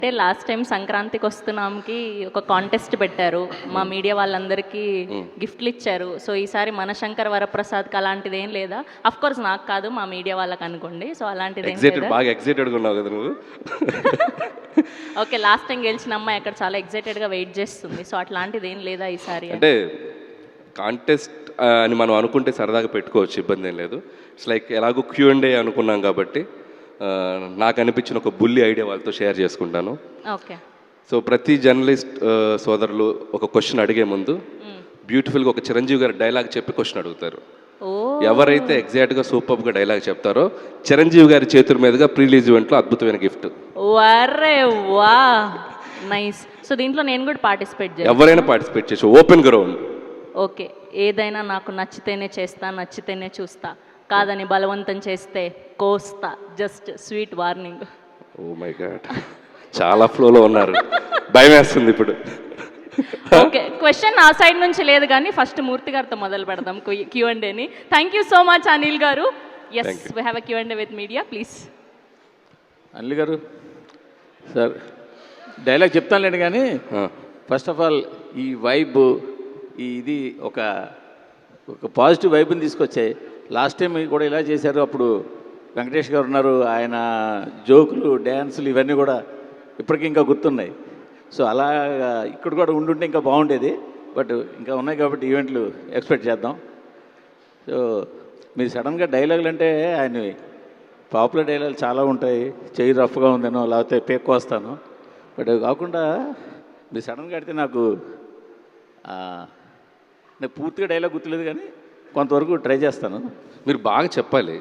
అంటే last time సంక్రాంతికి వస్తున్నాంకి ఒక కాంటెస్ట్ పెట్టారు, మా మీడియా వాళ్ళందరికీ గిఫ్ట్లు ఇచ్చారు. సో ఈసారి మన శంకర్ వరప్రసాద్కి అలాంటిది ఏం లేదా? అఫ్ కోర్స్ నాకు కాదు, మా మీడియా వాళ్ళకి అనుకోండి. సో అలాంటిది ఏం లేదా? బాగా ఎక్సైటెడ్గా ఉన్నావు కదా నువ్వు. ఓకే, లాస్ట్ టైం గెలిచిన అమ్మాయి అక్కడ చాలా ఎక్సైటెడ్గా వెయిట్ చేస్తుంది. సో అట్లాంటిది ఏం లేదా ఈసారి? అంటే కాంటెస్ట్ అని మనం అనుకుంటే సరదాగా పెట్టుకోవచ్చు, ఇబ్బంది ఏం లేదు. ఇట్స్ లైక్ ఎలాగో Q&A అనుకున్నాం కాబట్టి నాకు అనిపించిన ఒక బుల్లి ఐడియా వాళ్ళతో షేర్ చేసుకుంటాను. ఓకే. సో ప్రతి జర్నలిస్ట్ సోదరులు ఒక క్వశ్చన్ అడిగే ముందు బ్యూటిఫుల్గా ఒక చిరంజీవి గారి డైలాగ్ చెప్పి క్వశ్చన్ అడుగుతారు. ఎవరైతే ఎగ్జాక్ట్గా సూపర్గా డైలాగ్ చెప్తారో చిరంజీవి గారి చేతుల మీదుగా ప్రీ రిలీజ్ ఈవెంట్లో అద్భుతమైన గిఫ్ట్. వరే వా, నైస్. సో దీంట్లో నేను కూడా పార్టిసిపేట్ చేయాలి? ఎవరైనా పార్టిసిపేట్ చేసి ఓపెన్ గ్రౌండ్. ఓకే, ఏదైనా నాకు నచ్చితేనే చేస్తా, నచ్చితేనే చూస్తా, కాదని బలవంతం చేస్తే కోస్తా. Just sweet warning. Oh my god, చాలా ఫ్లోలో ఉన్నారు, భయం వేస్తుంది ఇప్పుడు. ఓకే, క్వశ్చన్ ఆ సైడ్ నుంచి లేదు కానీ ఫస్ట్ మూర్తి గారితో మొదలు పెడదాం Q&Aని. Thank you so much Anil garu. Yes, we have a Q&A with media, please. Anil garu sir, dialogue చెప్తానులేండి కానీ ఫస్ట్ ఆఫ్ ఆల్ ఈ వైబ్, ఇది ఒక పాజిటివ్ వైబ్ని తీసుకొచ్చాయి. లాస్ట్ టైం కూడా ఇలా చేశారు, అప్పుడు వెంకటేష్ గారు ఉన్నారు, ఆయన జోకులు, డ్యాన్సులు ఇవన్నీ కూడా ఇప్పటికీ ఇంకా గుర్తున్నాయి. సో అలా ఇక్కడ కూడా ఉండుంటే ఇంకా బాగుండేది, బట్ ఇంకా ఉన్నాయి కాబట్టి ఈవెంట్లు ఎక్స్పెక్ట్ చేద్దాం. సో మీరు సడన్గా డైలాగులు అంటే ఆయన పాపులర్ డైలాగులు చాలా ఉంటాయి, చెయ్యి రఫ్గా ఉందనో లేకపోతే పేక్కు వస్తాను, బట్ కాకుండా మీరు సడన్గా అడితే నాకు పూర్తిగా డైలాగ్ గుర్తులేదు కానీ కొంతవరకు ట్రై చేస్తాను. మీరు బాగా చెప్పాలి,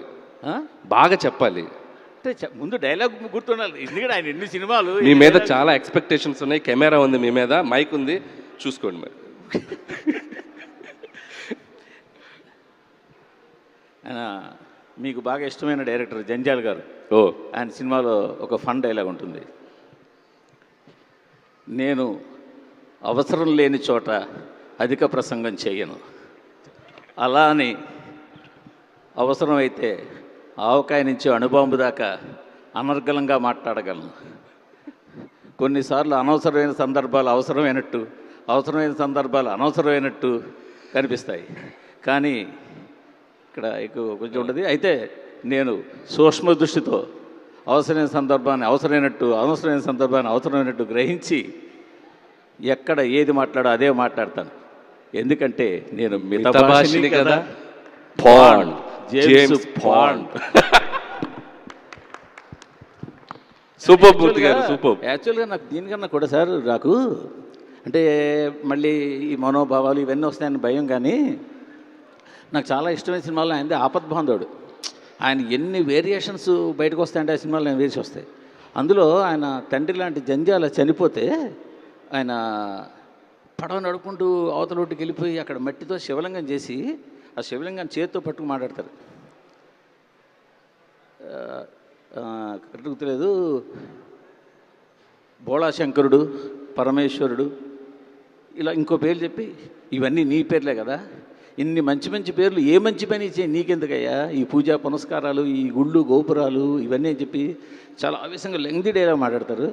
బాగా చెప్పాలి. అంటే ముందు డైలాగ్ గుర్తుండాలి, ఎందుకంటే ఆయన ఎన్ని సినిమాలు. మీ మీద చాలా ఎక్స్పెక్టేషన్స్ ఉన్నాయి, కెమెరా ఉంది మీ మీద, మైక్ ఉంది, చూసుకోండి మరి. ఆయన మీకు బాగా ఇష్టమైన డైరెక్టర్ జంజాల్ గారు. ఓ, ఆయన సినిమాలో ఒక ఫన్ డైలాగ్ ఉంటుంది, నేను అవసరం లేని చోట అధిక ప్రసంగం చేయను, అలా అని అవసరమైతే ఆవకాయ నుంచి అణుబాంబు దాకా అనర్గళంగా మాట్లాడగలను. కొన్నిసార్లు అనవసరమైన సందర్భాలు అవసరమైనట్టు, అవసరమైన సందర్భాలు అనవసరమైనట్టు కనిపిస్తాయి, కానీ ఇక్కడ ఎక్కువ కొంచెం ఉంటుంది. అయితే నేను సూక్ష్మ దృష్టితో అవసరమైన సందర్భాన్ని అవసరమైనట్టు, అవసరమైన సందర్భాన్ని అవసరమైనట్టు గ్రహించి ఎక్కడ ఏది మాట్లాడో అదే మాట్లాడతాను, ఎందుకంటే నేను మితభాషిని కదా. Bond, James bond. సూపర్ మూర్తి గారు, సూపర్. యాక్చువల్గా నాకు దీనికన్నా కూడా సార్, నాకు అంటే మళ్ళీ ఈ మనోభావాలు ఇవన్నీ వస్తాయని భయం, కానీ నాకు చాలా ఇష్టమైన సినిమాలో ఆయనది ఆపద్బాంధవుడు. ఆయన ఎన్ని వేరియేషన్స్ బయటకు వస్తాయంటే ఆ సినిమాలో ఆయన వేసి వస్తాయి. అందులో ఆయన తండ్రి లాంటి జంజాల చనిపోతే ఆయన పడవ నడుపుకుంటూ అవతల ఒడ్డుకి వెళ్ళిపోయి అక్కడ మట్టితో శివలింగం చేసి ఆ శివలింగాన్ని చేతితో పట్టుకు మాట్లాడతారు. కరెక్ట్ గుర్తులేదు, బోళాశంకరుడు, పరమేశ్వరుడు, ఇలా ఇంకో పేర్లు చెప్పి ఇవన్నీ నీ పేర్లే కదా, ఇన్ని మంచి మంచి పేర్లు ఏ మంచి పని ఇచ్చే నీకెందుకయ్యా, ఈ పూజా పునస్కారాలు, ఈ గుళ్ళు గోపురాలు ఇవన్నీ చెప్పి చాలా ఆవేశంగా లెంగ్దీ డైలాగ్ మాట్లాడతారు.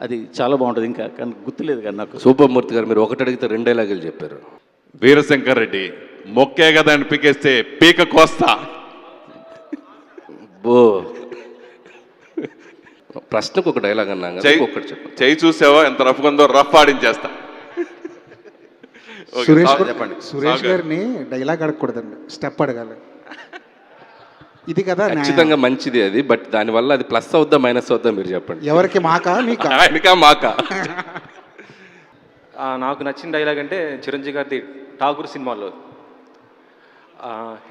అది చాలా బాగుంటుంది, ఇంకా కానీ గుర్తులేదు కానీ నాకు. సూపర్ మూర్తి గారు, మీరు ఒకటి అడిగితే 2 డైలాగులు చెప్పారు. వీరశంకర్ రెడ్డి, మొక్కే కదా అని పీకేస్తే పీక కోస్తా. బో, ప్రశ్నకు ఒక డైలాగ్ అన్నాను, ఒకటి చెప్పండి. చెయ్యి చూసావా ఎంత రఫ్ ఉందో, రఫ్ ఆడించేస్తా. చెప్పండి. సురేష్ గారిని డైలాగ్ అడగకూడదండి, స్టెప్ అడగాలి. ఇది కదా ఖచ్చితంగా మంచిది అది, బట్ దానివల్ల అది ప్లస్ అవుద్దా మైనస్ అవుద్దా మీరు చెప్పండి. ఎవరికి మాకా మీకా? ఆయనకా మాకా? నాకు నచ్చిన డైలాగ్ అంటే చిరంజీవి గారిది ఠాగూర్ సినిమాలో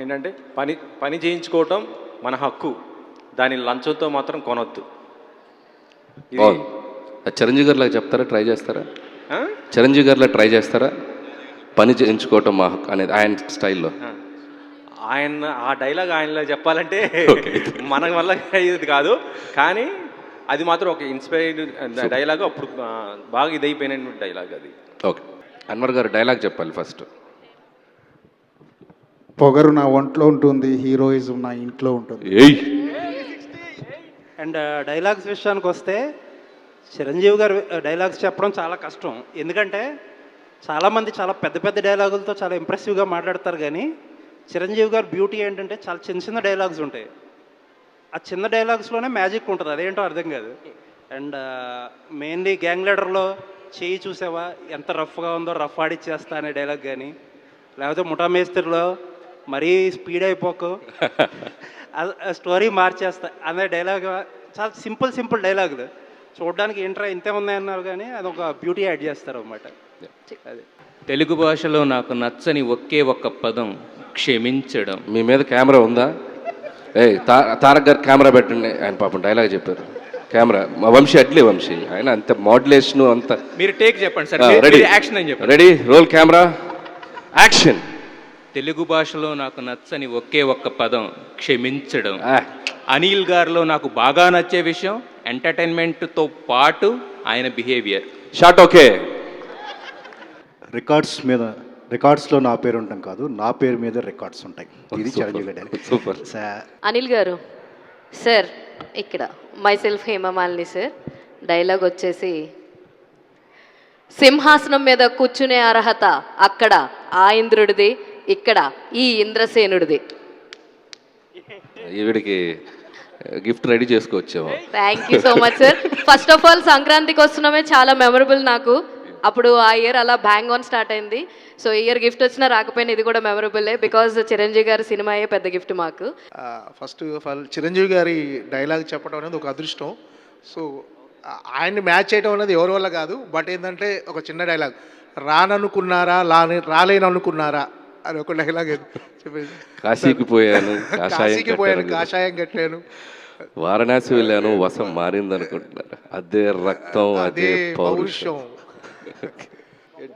ఏంటంటే పని చేయించుకోవటం మన హక్కు, దాని లంచంతో మాత్రం కొనొద్దు. చిరంజీవి గారిలా చెప్తారా, ట్రై చేస్తారా? చిరంజీవి గారిలా ట్రై చేస్తారా, పని చేయించుకోవటం మా హక్కు అనేది ఆయన స్టైల్లో? ఆయన ఆ డైలాగ్ ఆయనలో చెప్పాలంటే మన వల్ల ఇది కాదు, కానీ అది మాత్రం ఒక ఇన్స్పైర్డ్ డైలాగ్, అప్పుడు బాగా ఇదైపోయిన డైలాగ్ అది. ఓకే, అన్వర్ గారు డైలాగ్ చెప్పాలి ఫస్ట్. పొగరు నా ఒంట్లో ఉంటుంది, హీరోయిజం నా ఇంట్లో ఉంటుంది. అండ్ డైలాగ్స్ విషయానికి వస్తే చిరంజీవి గారు డైలాగ్స్ చెప్పడం చాలా కష్టం. ఎందుకంటే చాలామంది చాలా పెద్ద పెద్ద డైలాగులతో చాలా ఇంప్రెసివ్గా మాట్లాడతారు, కానీ చిరంజీవి గారు బ్యూటీ ఏంటంటే చాలా చిన్న చిన్న డైలాగ్స్ ఉంటాయి. ఆ చిన్న డైలాగ్స్లోనే మ్యాజిక్ ఉంటుంది, అదేంటో అర్థం కాదు. అండ్ మెయిన్లీ గ్యాంగ్ లీడర్లో చేయి చూసావా ఎంత రఫ్గా ఉందో, రఫ్ ఆడిచ్చేస్తా అనే డైలాగ్ కానీ, లేకపోతే ముఠా మేస్త్రిలో మరీ స్పీడ్ అయిపోకు స్టోరీ మార్చేస్తా అనే డైలాగ్, చాలా సింపుల్ డైలాగులు. చూడడానికి ఏంట్రా ఇంతే ఉన్నాయన్నారు, కానీ అది ఒక బ్యూటీ యాడ్ చేస్తారు అన్నమాట. అది తెలుగు భాషలో నాకు నచ్చని ఒకే ఒక్క పదం క్షమించడం. మీ మీద కెమెరా ఉందా? తారక్ గారు కెమెరా పెట్టండి, ఆయన పాపం డైలాగ్ చెప్పారు. కెమెరా వంశీ అట్లే వంశీ, ఆయన అంత మోడ్యులేషన్ అంత. మీరు టేక్ చెప్పండి సార్, రెడీ యాక్షన్ అని చెప్పండి. Ready, roll camera, action. Telugu భాషలో నాకు నచ్చని ఒకే ఒక్క పదం క్షమించడం. అనిల్ గారిలో నాకు బాగా నచ్చే విషయం ఎంటర్టైన్మెంట్తో పాటు ఆయన బిహేవియర్. Shot okay. రికార్డ్స్లో నా పేరు ఉండటం కాదు, నా పేరు మీద రికార్డ్స్ ఉంటాయి. ఇది చిరంజీవి గారి. సూపర్. అనిల్ గారు సార్, ఇక్కడ myself Hemamalini sir. Dialogue వచ్చేసి, సింహాసనం మీద కూర్చునే అర్హత అక్కడ ఆ ఇంద్రుడిది, ఇక్కడ ఈ ఇంద్రసేనుడిది. ఈవిడికి గిఫ్ట్ రెడీ చేసుకొచ్చాము. Thank you so much sir. First of all సంక్రాంతికి వస్తున్నామే చాలా మెమరబుల్ నాకు. అప్పుడు ఆ ఇయర్ అలా బ్యాంగ్ ఆన్ స్టార్ట్ అయింది. సో ఈ ఇయర్ గిఫ్ట్ వచ్చినా రాకపోయినా ఇది కూడా మెమరబుల్లే, బికాజ్ చిరంజీవి గారి సినిమాయే పెద్ద గిఫ్ట్ మాకు. ఫస్ట్ ఆఫ్ ఆల్ చిరంజీవి గారి డైలాగ్ చెప్పడం అనేది ఒక అదృష్టం. సో ఆయన్ని మ్యాచ్ చేయడం అనేది ఎవరి వల్ల కాదు. బట్ ఏంటంటే ఒక చిన్న డైలాగ్, రాననుకున్నారా రాలేననుకున్నారా అని ఒక డైలాగ్ చెప్పేసి, కాశీకి పోయాను కాషాయం కట్టాను, వారణాసి వెళ్ళాను వసం మారింది అనుకుంటున్నారు. అదే రక్తం, అదే పౌరుషం.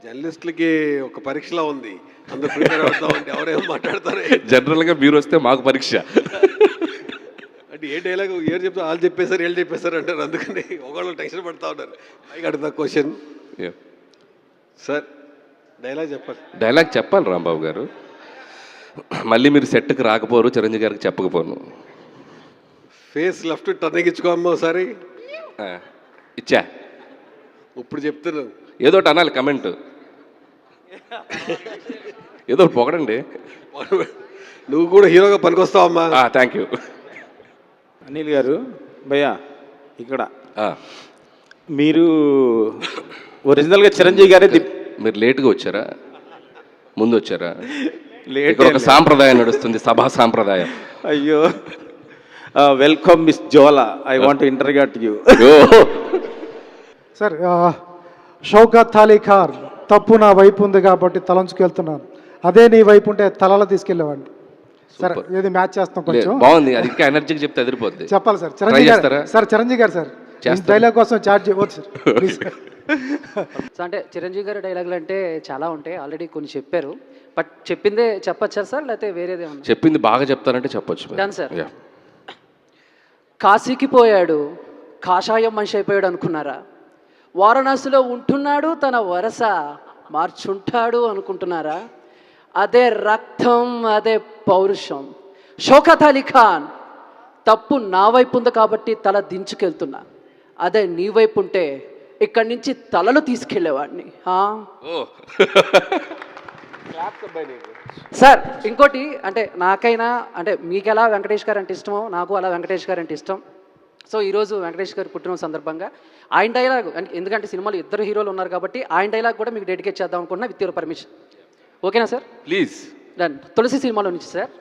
జర్నలిస్టులకి ఒక పరీక్షలా ఉంది, అందరూ ప్రిపేర్ అవుతామంటే ఎవరేమో మాట్లాడతారు. జనరల్గా మీరు వస్తే మాకు పరీక్ష. అంటే ఏ డైలాగ్ ఏం చెప్తారు, వాళ్ళు చెప్పేశారు వీళ్ళు చెప్పేశారు అంటారు. అందుకని ఒకళ్ళు టెన్షన్ పడుతూ ఉన్నారు. I got the question sir, dialogue చెప్పాలి. డైలాగ్ చెప్పాలి రాంబాబు గారు. మళ్ళీ మీరు సెట్కి రాకపోరు, చిరంజీవి గారికి చెప్పకపోను. ఫేస్ లెఫ్ట్ టర్నింగ్ ఇచ్చుకోమ్మా ఒకసారి. ఇచ్చా, ఇప్పుడు చెప్తున్నాను. ఏదో ఒకటి అనాలి, కమెంట్ ఏదో ఒకటి పొగడండి. నువ్వు కూడా హీరోగా పనికొస్తావమ్మా. Thank you. అనిల్ గారు, భయ్యా ఇక్కడ ఆ, మీరు ఒరిజినల్గా చిరంజీవి గారే మీరు లేట్గా వచ్చారా, ముందు వచ్చారా? లేట్ ఇక్కడ ఒక సాంప్రదాయం నడుస్తుంది, సభా సాంప్రదాయం. అయ్యో, welcome miss Zola, I want interrogate you. Sir Shaukat Ali Khan, తప్పు నా వైపు ఉంది కాబట్టి తలంచుకెళ్తున్నాను, అదే నీ వైపు ఉంటే తలలో తీసుకెళ్ళేవాడిని. సార్ ఏది మ్యాచ్ చేస్తాం కొంచెం బాగుంది, అది ఇంకా ఎనర్జీకి చెప్తే అదిరిపోద్ది. చెప్పాలి సార్. చిరంజీవి గారు సార్, చిరంజీవి గారు సార్ డైలాగ్ కోసం చార్జ్ చేయవచ్చు సార్. అంటే చిరంజీవి గారి డైలాగులు అంటే చాలా ఉంటాయి, ఆల్రెడీ కొన్ని చెప్పారు. బట్ చెప్పిందే చెప్పచ్చా సార్, లేకపోతే వేరేదే ఉంది? చెప్పింది బాగా చెప్తారంటే చెప్పొచ్చు. Done sir. కాశీకి పోయాడు, కాషాయం మనిషి అయిపోయాడు అనుకున్నారా? వారణాసిలో ఉంటున్నాడు, తన వరస మార్చుంటాడు అనుకుంటున్నారా? అదే రక్తం, అదే పౌరుషం. షౌకత్ అలీ ఖాన్, తప్పు నా వైపు ఉంది కాబట్టి తల దించుకెళ్తున్నా, అదే నీ వైపు ఉంటే ఇక్కడి నుంచి తలలు తీసుకెళ్లేవాడిని. సార్ ఇంకోటి, అంటే నాకైనా అంటే మీకు ఎలా వెంకటేష్ గారు అంటే ఇష్టమో నాకు అలా వెంకటేష్ గారు అంటే ఇష్టం. సో ఈరోజు వెంకటేష్ గారు పుట్టిన సందర్భంగా ఆయన డైలాగ్, ఎందుకంటే సినిమాలో ఇద్దరు హీరోలు ఉన్నారు కాబట్టి ఆయన డైలాగ్ కూడా మీకు డెడికేట్ చేద్దాం అనుకుంటున్నా, విత్ యువర్ పర్మిషన్. ఓకేనా సార్? ప్లీజ్. డన్. తులసి సినిమాలో నుంచి సార్.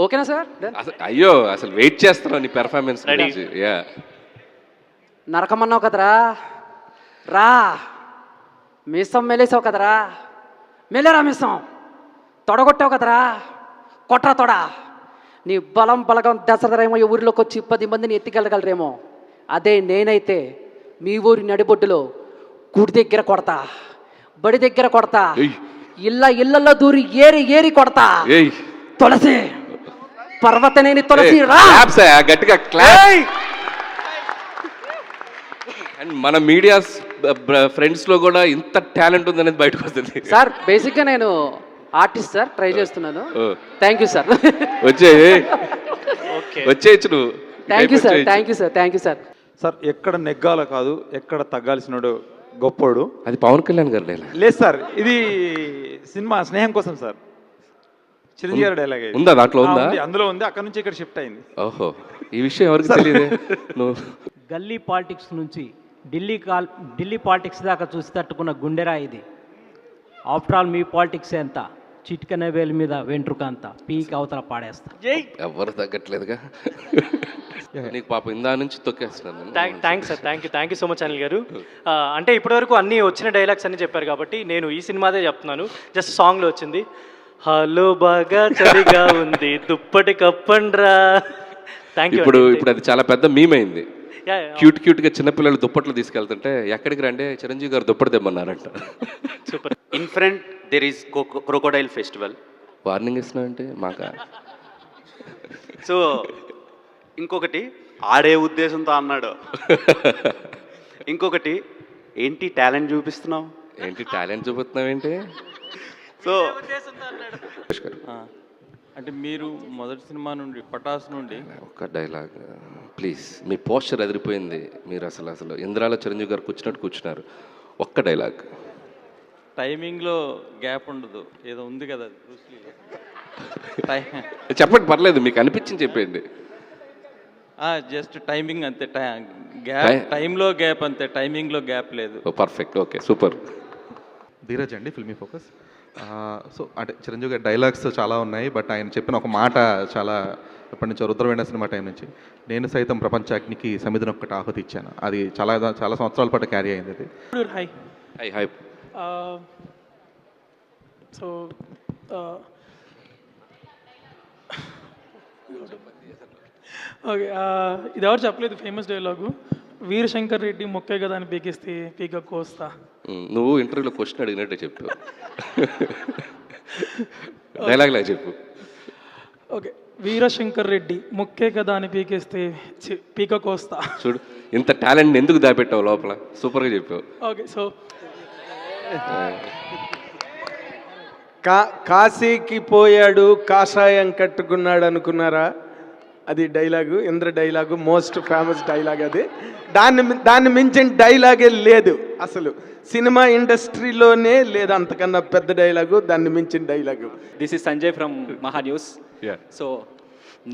ఓకేనా సార్? అయ్యో, అసలు వెయిట్ చేస్తున్నాను నీ పెర్ఫార్మెన్స్. నరకమన్నావు కదరా, రా మీసం మెలేసావు కదరా, మెలేరా మీసం, తొడగొట్టావు కదరా, కొట్రా తొడ. నీ బలం బలగం దసరేమో ఈ ఊరిలోకి వచ్చి 10 మందిని ఎత్తికెళ్ళగలరేమో, అదే నేనైతే మీ ఊరి నడిబొడ్డులో గుడి దగ్గర కొడతా, బడి దగ్గర కొడతా, ఇళ్ళల్లో దూరి ఏరి కొడతా. తులసి, పర్వతనేని తులసి రా. గట్టిగా క్లాప్. అండ్ మన మీడియా ఫ్రెండ్స్ లో కూడా ఇంత టాలెంట్ ఉందనేది బయటకు వస్తుంది సార్. బేసిక్గా నేను ఆర్టిస్ట్ సార్, ట్రై చేస్తున్నాను. Thank you sir. వచ్చేయచ్చు నువ్వు. Thank you sir, thank you sir, thank you sir. Sir ఎక్కడ నెగ్గాల కాదు, ఎక్కడ తగ్గాల్సినోడు గొప్పోడు. అది పవన్ కళ్యాణ్ గారు డైలాగ్ లేదు సార్, ఇది సినిమా స్నేహం కోసం సార్, చిరంజీవి గారి డైలాగ్. ఉందా దాంట్లో? ఉందా? అందులో ఉంది, అక్కడ నుంచి ఇక్కడ షిఫ్ట్ అయింది. ఓహో, ఈ విషయం ఎవరికి తెలియదు. నువ్వు గల్లీ పాలిటిక్స్ నుంచి ఢిల్లీ పాలిటిక్స్ దాకా చూసి తట్టుకున్న గుండెరా ఇది. ఆఫ్టర్ ఆల్ మీ పాలిటిక్స్ ఎంత, చిటికన వేలు మీద వెంట్రుక అంతా పీక్ అవతల పాడేస్తా. ఎవరు తగ్గట్లేదుగా. నీకు పాపం ఇందా నుంచి తొక్కేస్తున్నాను. Thanks sir, thank you so much Anil garu. అంటే ఇప్పటివరకు అన్నీ వచ్చిన డైలాగ్స్ అన్నీ చెప్పారు కాబట్టి నేను ఈ సినిమాదే చెప్తున్నాను. జస్ట్ సాంగ్లో వచ్చింది, హలో బాగా చలిగా ఉంది దుప్పటి కప్పండ్రా. Thank you. ఇప్పుడు అది చాలా పెద్ద మీమ్ అయింది. క్యూట్గా చిన్నపిల్లలు దుప్పట్లు తీసుకెళ్తుంటే ఎక్కడికి రండి, చిరంజీవి గారు దుప్పటి తెమ్మన్నారంట. Super. In front there is crocodile festival. Warning ఇస్తున్నా అంటే మాకా. సో ఇంకొకటి ఆడే ఉద్దేశంతో అన్నాడు. ఇంకొకటి ఏంటి టాలెంట్ చూపిస్తున్నావు, ఏంటి టాలెంట్ చూపుతున్నావు ఏంటి. సో అంటే మీరు మొదటి సినిమా నుండి పటాస్ నుండి ఒక్క డైలాగ్ ప్లీజ్. మీ పోస్చర్ ఎదిరిపోయింది. మీరు అసలు ఇంద్రాలో చిరంజీవి గారు కూర్చున్నారు. ఒక్క డైలాగ్. టైమింగ్లో గ్యాప్ ఉండదు, ఏదో ఉంది కదా చెప్పండి, పర్లేదు, మీకు అనిపించింది చెప్పండి. జస్ట్ టైమింగ్ అంతే, టైంలో గ్యాప్ అంతే, టైమింగ్లో గ్యాప్ లేదు. Perfect, okay, super. ధీరజ్ అండి, ఫిల్మీ ఫోకస్. సో అంటే చిరంజీవి గారి డైలాగ్స్ చాలా ఉన్నాయి, బట్ ఆయన చెప్పిన ఒక మాట చాలా ఎప్పటి నుంచో రుద్రవేణ సినిమా టైం నుంచి, నేను సైతం ప్రపంచాగ్నికి సమిధిని ఒక్కటి ఆహుతి ఇచ్చాను. అది చాలా సంవత్సరాల పాటు క్యారీ అయింది అది. Hi hi hi. So okay, ఇది ఎవరు చెప్పలేదు ఫేమస్ డైలాగు, వీరశంకర్ రెడ్డి మొక్కే కదా అని పీకిస్తే పీక కోస్తా. నువ్వు ఇంటర్వ్యూలో క్వశ్చన్ అడిగినట్టే చెప్పు. డైలాగ్ లాగా చెప్పు. ఓకే, వీరశంకర్ రెడ్డి మొక్కే కదా అని పీకేస్తే పీక కోస్తా. చూడు, ఇంత టాలెంట్ ఎందుకు దాపెట్టావు లోపల, సూపర్గా చెప్పావు. ఓకే, సో కాశీకి పోయాడు కాషాయం కట్టుకున్నాడు అనుకున్నారా, అది dialogue, Indra dialogue, most famous dialogue అది. దాన్ని మించిన డైలాగే లేదు అసలు సినిమా ఇండస్ట్రీలోనే లేదు, అంతకన్నా పెద్ద డైలాగు, దాన్ని మించిన dialogue. This is Sanjay from మహా న్యూస్. సో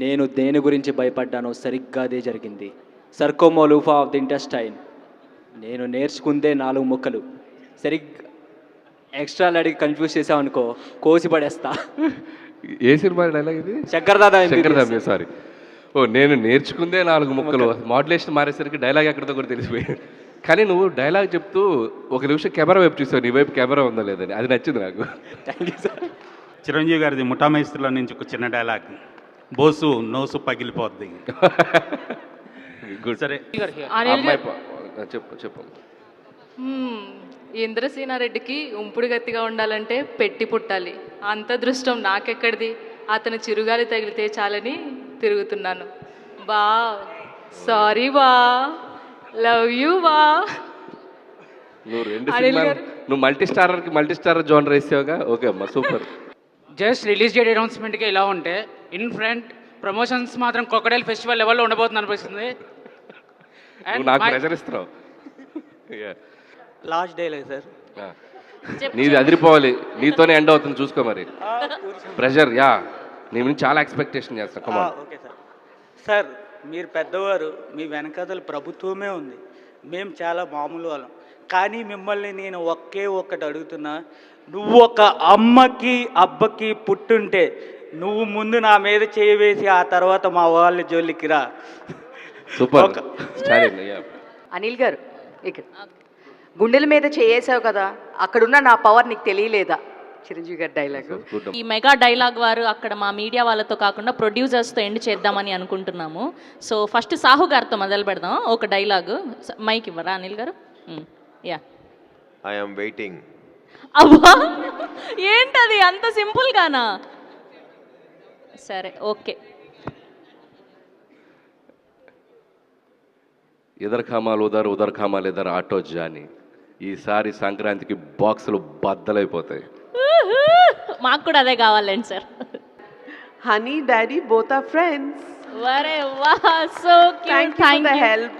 నేను దేని గురించి భయపడ్డానో సరిగ్గా అదే జరిగింది. సర్కోమోలూఫా ఆఫ్ ది ఇంటెస్టైన్. నేను నేర్చుకుందే 4 ముక్కలు, సరిగ్గా ఎక్స్ట్రా అడిగి కన్ఫ్యూజ్ చేసావు అనుకో కోసి పడేస్తా. ఏ సినిమా డైలాగ్ ఇది? శంకర్ దాదా. సారీ, ఓ నేను నేర్చుకుందే 4 ముక్కలు. మాడ్యులేషన్ మారేసరికి డైలాగ్ ఎక్కడితో కూడా తెలిసిపోయింది. కానీ నువ్వు డైలాగ్ చెప్తూ ఒక నిమిషం కెమెరా వైపు చూసావు, నీ వైపు కెమెరా ఉందా లేదని, అది నచ్చింది నాకు. Thank you sir. చిరంజీవి గారిది ముఠామైస్తుల నుంచి ఒక చిన్న డైలాగ్, బోసు నోసు పగిలిపోద్ది. గుడ్. సరే చెప్పు చెప్పు. ఇంద్రసేనారెడ్డికి ఉంపుడు గత్తిగా ఉండాలంటే పెట్టి పుట్టాలి. అంత దృష్టం నాకెక్కడిది, అతను చిరుగాలి తగిలితే చాలని తిరుగుతున్నాను. బా సారీ బా, లవ్ యూ బా. నువ్వు 2 సినిమాలు నువ్వు మల్టీ స్టార్ జోనర్ వేసావుగా. ఓకే అమ్మా, సూపర్. జస్ట్ రిలీజ్ డేట్ అనౌన్స్మెంట్కి ఇలా ఉంటే ఇన్ ఫ్రంట్ ప్రమోషన్స్ మాత్రం క్రొకడైల్ ఫెస్టివల్ లెవెల్లో ఉండబోతుంది అనిపిస్తుంది. నాకు ప్రెజర్ ఇస్తున్నావు. లాస్ట్ డైలాగ్ సార్, నీది అదిరిపోవాలి, నీతోనే ఎండ్ అవుతుంది చూసుకో. మరి ప్రెషర్, యా, నీ నుంచి చాలా ఎక్స్పెక్టేషన్ చేస్తా. Okay sir. సార్ మీరు పెద్దవారు, మీ వెనకాతల ప్రభుత్వమే ఉంది, మేము చాలా మామూలు వాళ్ళం. కానీ మిమ్మల్ని నేను ఒక్కటి అడుగుతున్నా, నువ్వు ఒక అమ్మకి అబ్బకి పుట్టుంటే నువ్వు ముందు నా మీద చేయి వేసి ఆ తర్వాత మా వాళ్ళ జోలికి రా. సూపర్. అనిల్ గారు, ఇక్కడ గుండెల మీద చేసావు కదా, అక్కడున్న నా పవర్ నీకు తెలియలేదా? చిరంజీవి గారి డైలాగ్. ఈ మెగా డైలాగ్ వారు అక్కడ మా మీడియా వాళ్ళతో కాకుండా ప్రొడ్యూసర్స్తో ఎండ్ చేద్దామని అనుకుంటున్నాము. సో ఫస్ట్ సాహు గారితో మొదలు పెడదాం. ఒక డైలాగ్ మైక్ ఇవ్వరా Anil garu? Yeah, I am waiting. అబ్బా, ఏంటది అంత సింపుల్ గానా? సరే, ఓకే. ఇదర్ ఖామాలు ఉదర్ ఖామాలు ఇదర్ ఆటో జాని. ఈసారి సంక్రాంతికి బాక్సులు బద్దలైపోతాయి. మాకు కూడా అదే కావాలండి sir. Honey daddy both are friends. వరే వా so Thank you for the help.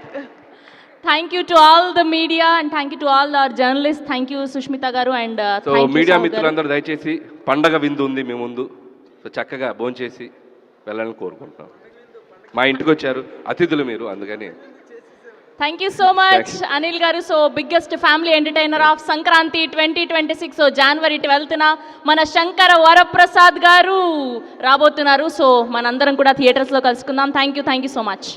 Thank you to all the media and thank you to all our journalist. Thank you Sushmita garu and so media మిత్రులందరూ దయచేసి పండగ విందు ఉంది మీ ముందు, సో చక్కగా భోంచేసి వెళ్ళాలని కోరుకుంటున్నాం. మా ఇంటికి వచ్చారు అతిథులు మీరు, అందుకని thank you so much Anil garu. So biggest family entertainer of Sankranti 2026. So January 12న మన శంకర వరప్రసాద్ గారు రాబోతున్నారు. సో మనందరం కూడా థియేటర్స్లో కలుసుకుందాం. Thank you so much.